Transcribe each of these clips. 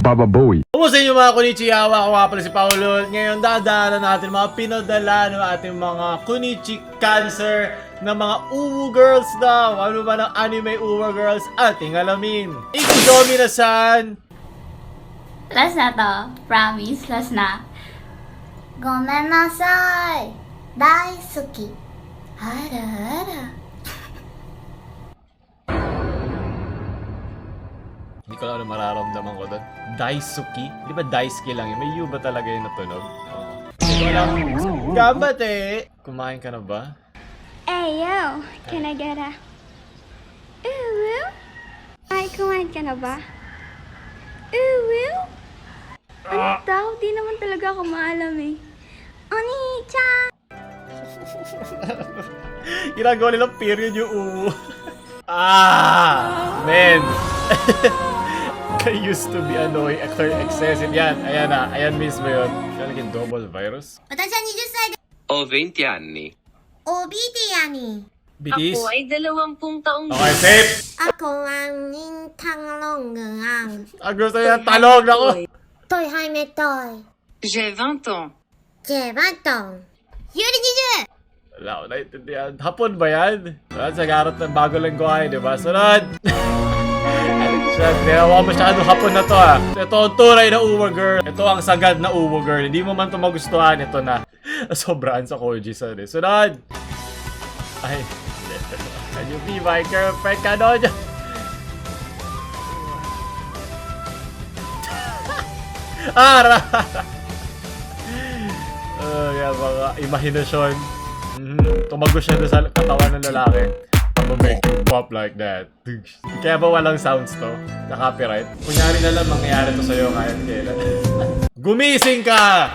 Baba Bowie. Kumusta inyo mga Kunichihawa? Ako nga pala si Paolo. Ngayon dadaanan natin mga pinadala ng ating mga Kunichi Cancer na mga uwu girls daw. Ano ba ng anime uwu girls? Ating alamin. Ikidomi na san. Last na to. Promise. Last na. Gomenasai. Daisuki. Hara hara. Hindi ko alam mararamdaman ko doon. Daisuki? Di ba Daisuki lang yun? May U ba talaga yung natunog? Hindi ko alam. Gambat eh! Kumain ka na ba? Hey, yo! Can I get a... Uwu? Ay, kumain ka na ba? Uwu? Ano daw? Di naman talaga ako maalam eh. Oni-chan! Ginagawa nilang period yung uwu. Man! I used to be annoying, excessive. Yan, ayan na. Ayan mismo yun. Siya naging double virus. 私は20歳で Ho 20 anni. おビディアに Bitis. Ako ay 20 taong Okay, safe! ako ang nintang ang Ang gusto niya, talog na ko! toy haime toy J'ai 20 ans. jebatong yuri 20 Wala ko naintindihan. Hapon ba yan? Wala, sa garot ng bago lang ko ay, di ba? Sunod! Dinawa masyado hapon na to ah. Ito ang tunay na uwa girl. Ito ang sagad na uwa girl. Hindi mo man ito magustuhan. Ito na. Sobraan sa Koji san eh. Sunod! Ay. Can you be my girlfriend ka doon? Yan mga imahinasyon. Tumago siya doon sa katawan ng lalaki. I'm gonna make you pop like that. Kaya ba walang sounds to? Na copyright? Kunyari na lang mangyayari to sa'yo kahit kailan. Gumising ka!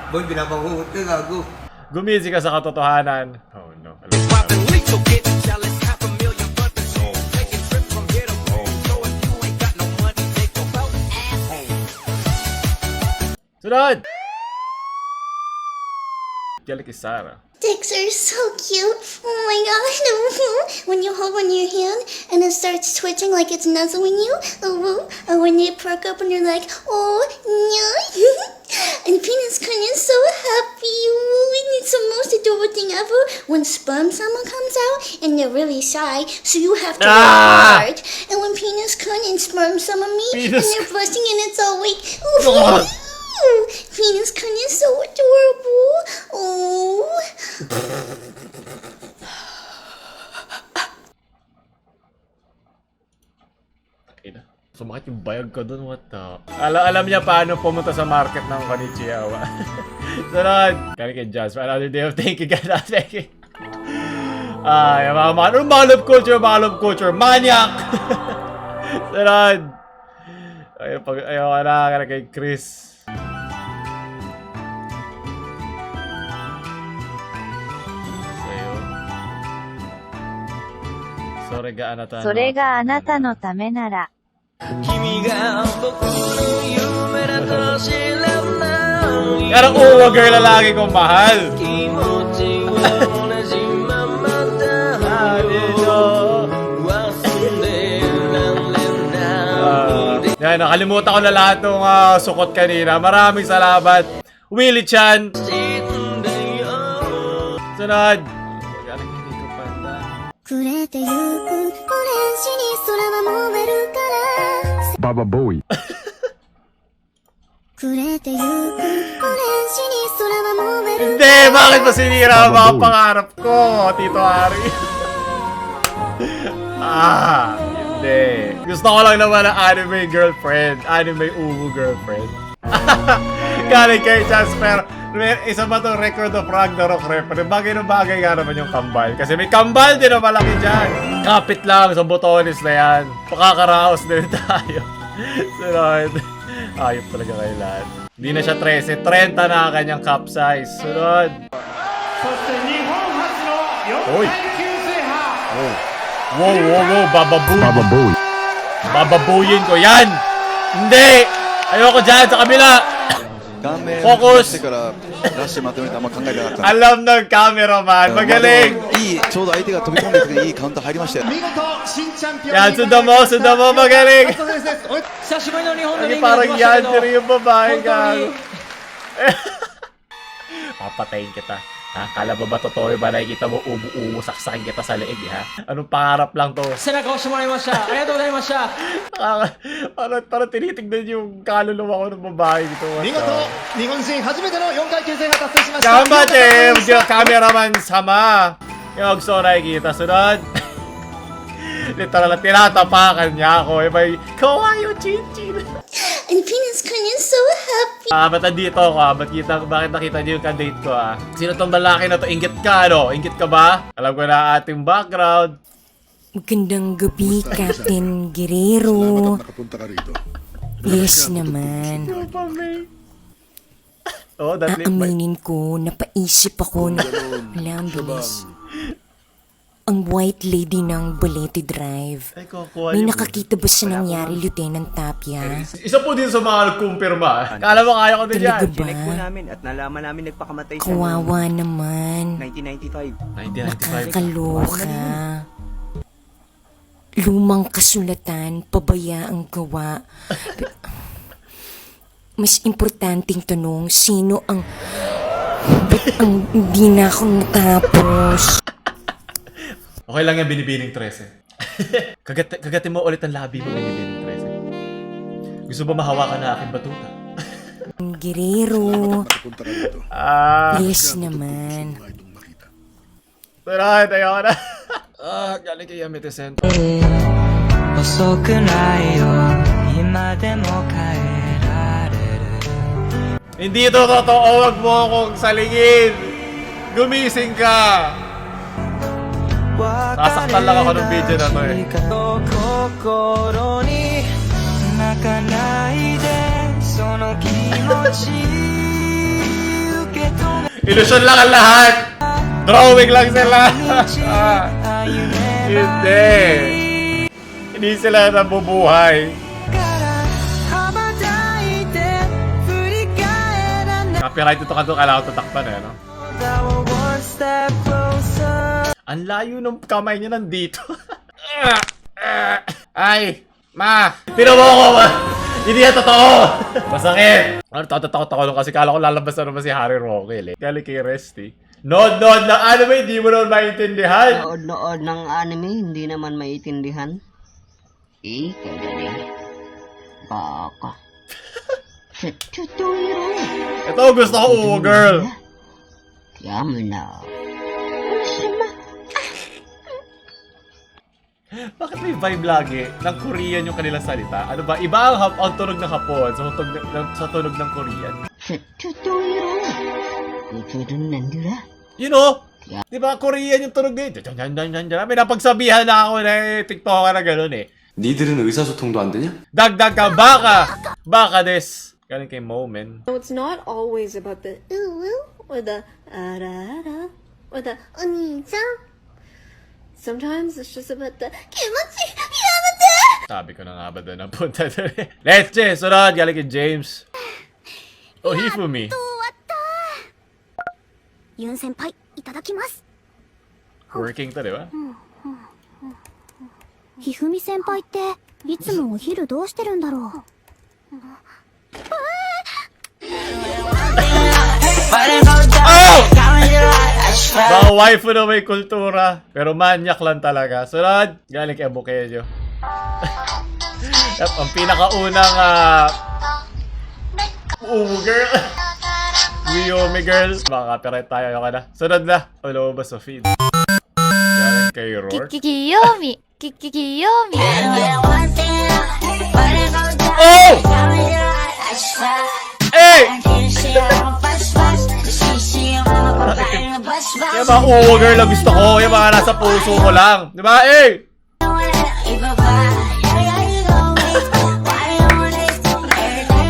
Boy, binabangungot ka, gago. Gumising ka sa katotohanan. Oh no. Sunod! Kaya kay Sarah. Dicks are so cute. Oh my gosh. When you hold one in your hand and it starts twitching like it's nuzzling you. And when you perk up and you're like, oh, no. And penis kind is so happy. And it's the most adorable thing ever when sperm someone comes out and they're really shy. So you have to work hard. And when penis cunt and sperm someone meet and they're busting and it's all weak. Penis cunt is so adorable. Oh. Sumakit yung bayag ko dun, what the... Alam niya paano pumunta sa market ng Konichihawa. Sunod! Kaya kay Jazz, another day of thinking, guys. Thinking. Ay, mga love culture, maniac! Sunod! Ayaw ka na, kaya kay Chris. Sa'yo. それがあなたの。それがあなたのためなら。 Karang uwa girl na lagi kong mahal. Yan, nakalimutan ko na lahat ng sukot kanina. Maraming salamat. Willie-chan. Sunod. Baba Bowie. Hindi! Bakit ba sinira ang mga pangarap ko, Tito Ari? Hindi. Gusto ko lang naman ng anime girlfriend. Anime uwu girlfriend. Galing kay Jasper. Isa ba itong Record of Ragnarok reference? Bagay na bagay nga naman yung kambal. Kasi may kambal din na malaki dyan. Kapit lang sa botones na yan. Pakakaraos din tayo. Sunod. Ayop talaga kayo lahat. Hindi na siya 13. 30 na ang kanyang cup size. Sunod. Uy! Oh. Wow. Baba Bowie. Bababuyin ko yan! Hindi! Ayoko dyan sa kabila! Focus! Alam ng cameraman. Magaling! ちょうど相手が飛び込んでる時にいいカウンター入りましたよ。 Yan, sundan mo, magaling! 久しぶりの日本のリ Lagi ングが来 parang ましたけ yan, ど pero yung babae 本当 ka. に Papatayin kita. Ha? Kala mo ba totoo yung ba nakikita mo saksakin kita sa leeg, ha? Anong pangarap lang to? 背中を押してもらいましたありがとうございました Parang tinitignan yung kaluluwa ko ng babae dito. 見事日本人初めての4階級制覇達成しました Gambatim! Cameraman sama! Yung gusto ko nakikita. Sunod. Literal na tinatapakan niya ako. May kawayo chinchin. And Venus Kanya is so happy. Ba't nandito ako? Bakit nakita niyo yung ka-date ko Sino tong lalaki na to? Inggit ka, no? Inggit ka ba? Alam ko na ating background. Magandang gabi, Captain Guerrero. Nakapunta ka rito. Yes naman. Oh, that lit by... Aaminin ko, napaisip ako na wala ang bilis. Ang white lady ng Balete Drive. Ay, kukuha May niyo. nakakita ba sa nangyari, Lieutenant Tapia? Isa po din sa mga nagkumpirma. Kala mo kaya ko din yan. Talaga ba? namin at nalaman namin nagpakamatay Kawawa naman. 1995. 1995. Nakakaloka. Lumang kasulatan, pabaya ang gawa. Mas importanteng tanong, sino ang... Ba't ang hindi na ako natapos? Okay lang yan, binibining 13. Kagatin mo ulit ang labi mo, binibining 13. Gusto ba mahawakan na aking batuta? Guerrero. Nakapunta ka rito. Yes naman. Tara, tayo ka na. Galing kay Amethyst. Hindi ito totoo, wag mo akong salingin. Gumising ka. Sasaktan lang ako ng video na to Ilusyon lang ang lahat. Drawing lang sila. Hindi. Hindi sila nabubuhay. Copyright ito kanto, kailangan tutakpan no? Ang layo ng kamay niya nandito. Ay, ma! Tino mo ako, ma! Hindi yan totoo! Masakit! Takot ako nung kasi kala ko lalabas na naman si Harry Roque. Kali kay Resty. Nood-nood ng anime, hindi mo naman maintindihan. Nood ng anime, hindi naman maiintindihan. Kagaling. Baka. Ito, gusto ko uwo, girl. Yaman na. Bakit may vibe lagi ng Korean yung kanilang salita? Ano ba? Iba ang tunog ng Hapon sa tunog ng Korean. You know? Di ba Korean yung tunog eh? May napagsabihan na ako na TikToker na gano'n eh. 니들은 의사소통도 안 되냐? Dagdag ka, baka des. Galing kay Momen. So it's not always about the or the ara or the oni-chan. Sometimes it's just about the kimachi yamate. Sabi ko na nga ba doon ang punta doon eh. Let's check! Sunod! Galing kay James. Oh, Hifumi. Yun senpai, itadakimasu. Working to, di ba? ひふみ先輩っていつもお昼どうしてるんだろう。 Mga waifu na may kultura, pero manyak lang talaga. Sunod, galing kay Bukeyo. Ang pinakaunang girl. Wiyome girl. Makaka-copyright tayo ka na. Sunod na. Wala ba sa feed? Galing kay Rourke. Kiyomi. Kiyomi. Oh! Hey! Yung mga uwo girl lang gusto ko. Yung mga nasa puso ko lang. Diba? Eh!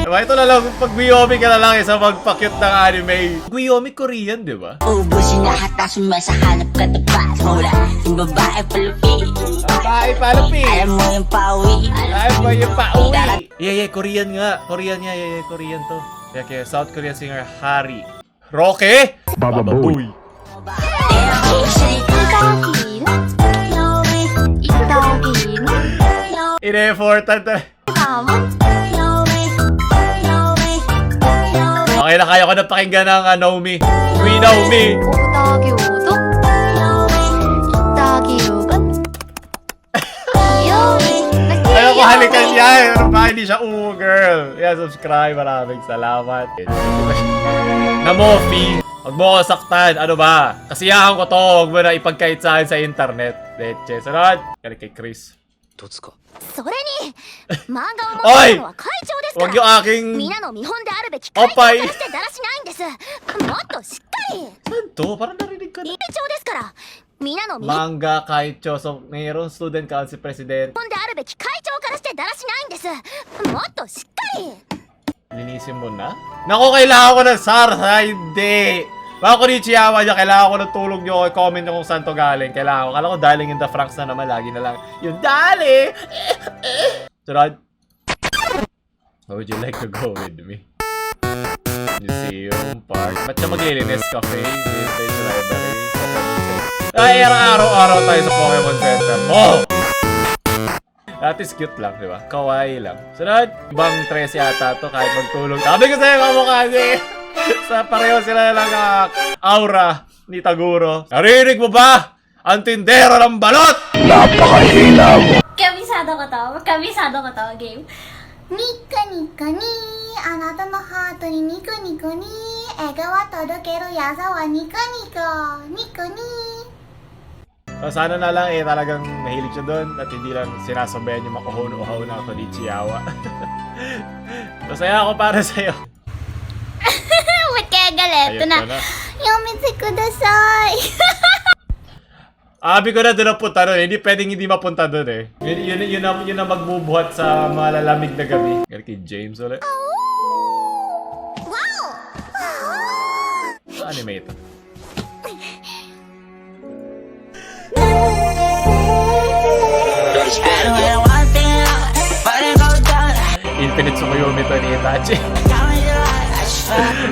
Diba? Ito na lang. Pag Guyomi ka na lang sa magpa-cute ng anime. Guyomi Korean, diba? Ubusin na hatasun mo sa hanap ka tapat. Mula yung babae palupi. Babae palupi. Alam mo yung pawi. Alam mo yung pawi. Yeah, Korean nga. Korean nga. Yeah, Korean to. Kaya South Korean singer Harry Roque. Baba Boy. Bye. In-effortan to. Okay na, kaya ko na pakinggan ng Naomi. We know me. Ayaw ko halikan yan. Pero baka hindi siya girl. Yeah, subscribe. Maraming salamat. Na Mofi. Huwag mo ko saktan. Ano ba? Kasiyahan ko to. Huwag mo na ipagkait sa akin sa internet. Leche. Sunod. Galing kay Chris. Oy! Huwag yung aking opay. Saan to? Parang narinig ko na. Manga Kaicho. So, mayroong student council president. Linisin mo na? Naku, kailangan ko ng SARS, ha? Hindi! Mga Konnichiwa niya, kailangan ko ng tulong nyo. Comment nyo kung saan to galing. Kailangan ko. Kala ko darling in the Franks na naman. Lagi na lang yung darling! Sunod. How would you like to go with me? Museum, park. Ba't siya maglilinis? Cafe, vintage library, Pokemon Center. Ay, araw-araw tayo sa Pokemon Center. Oh! That is cute lang, di ba? Kawaii lang. Sunod. Ibang 13 yata to kahit magtulog. Sabi ko sa'yo, kamukha niya. Sa pareho sila lang aura ni Taguro. Narinig mo ba? Ang tindero ng balot! Napakahina mo! Kabisado ko to, game. ニコニコにあなたのハートにニコニコに笑顔は届ける矢沢ニコニコニコに So, sana na lang talagang mahilig siya doon at hindi lang sinasabayan yung makuhuno-uhaw na Konnichiwa. Masaya ako para sa'yo. Ba't kaya galit? Ito na. Yumite kudasai. Abi ko na doon ang punta doon. Hindi pwedeng hindi mapunta doon eh. Yun na magbubuhat sa malalamig na gabi. Kaya kay James ulit. Wow! Sa anime ito. Infinite Tsukuyomi to ni Itachi.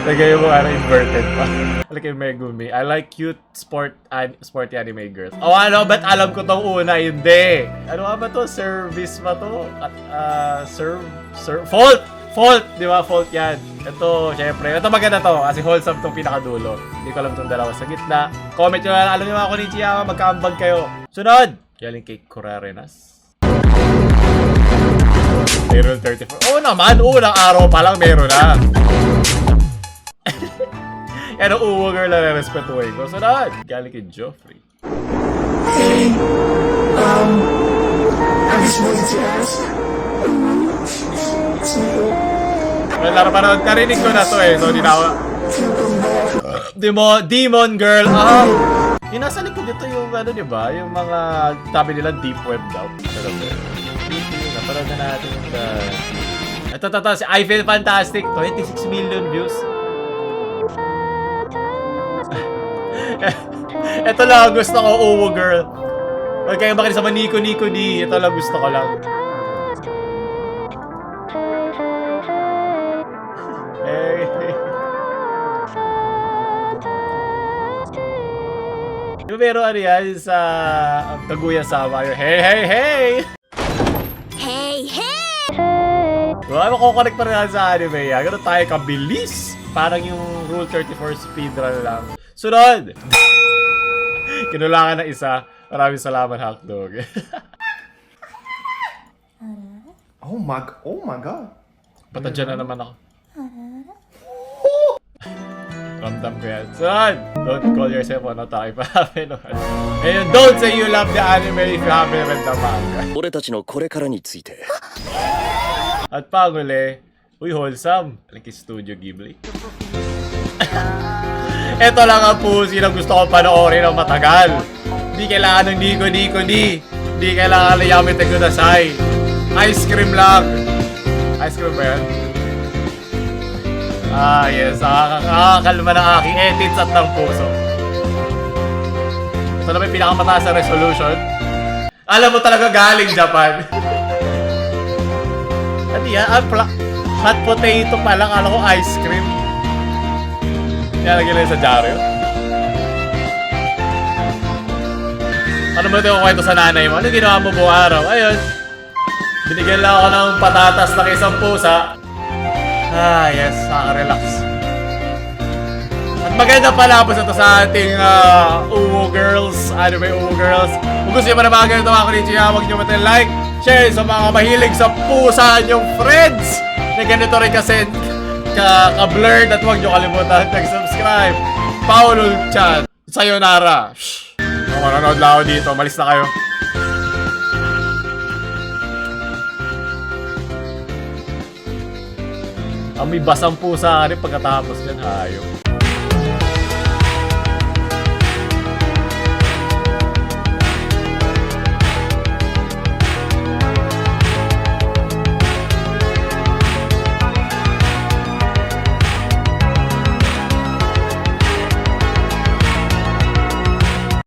Lagay mo inverted pa. Lagay Megumi. I like cute sporty anime girls. Oh ano, ba't alam ko tong una? Hindi. Ano nga ba to? Service ba to? Fault! Di ba? Fault yan. Ito, syempre. Ito maganda to. Kasi wholesome tong pinakadulo. Hindi ko alam tong dalawa sa gitna. Comment nyo na. Alam nyo mga Konnichiwa. Magkaambag kayo. Sunod! Galing kay Kurarenas. Meron 34. Oo naman, unang araw pa lang meron na. Yan ang uwo girl na respetuhin ko. Sunod, galing kay Joffrey. Hey, I just wanted to ask. Well, parang narinig ko na to eh. So, di na ako. Demon girl. Yung nasa likod dito yung ano, di ba? Yung mga sabi nila deep web daw. Naparad na natin yung ito, si I Feel Fantastic. 26 million views. Ito lang gusto ko, Uwo girl. Huwag kayong makinig sa Nico di. Ito lang gusto ko lang. Hey. Pero ano yan sa Kaguya-sama yung hey! Hey, hey! Wala makukonect pa rin sa anime yan. Ganun tayo kabilis. Parang yung Rule 34 speedrun lang. Sunod! Kinulangan na isa. Maraming salamat, Hotdog. Oh my god. Patadyan na naman ako. Ramdam ko yan. Sunod! Don't call yourself on otaku if you haven't. And don't say you love the anime if you haven't read the manga. At panguli, uy, wholesome. Aling kay Studio Ghibli. Ito lang ang pusi na gusto ko panoorin ng matagal. Di kailangan ng Nico. Di kailangan ng Yamete Kudasai. Ice cream lang. Ice cream ba yan? Yes. Nakakakalma ng aking edits at ng puso. Ito na may pinakamataas na resolution. Alam mo talaga galing Japan. Ano yan? Hot potato pa lang. Alam ko ice cream. Yan, lagyan lang sa dyaryo. Ano ba ito yung kwento sa nanay mo? Ano ginawa mo buong araw? Ayun. Binigyan lang ako ng patatas ng isang pusa. Yes, nakaka-relax. At maganda pala po ito sa ating Uwu Girls, anime Uwu Girls. Kung gusto nyo pa na mga ganito mga Konnichiwa, huwag nyo like, share sa mga mahilig sa pusa nyong friends na ganito rin kasi ka-blurred, at huwag nyo kalimutan mag-subscribe. Paolo Chan, sayonara. Shhh. Manonood lang ako dito, malis na kayo. May basang pusa rin pagkatapos yan, hayop.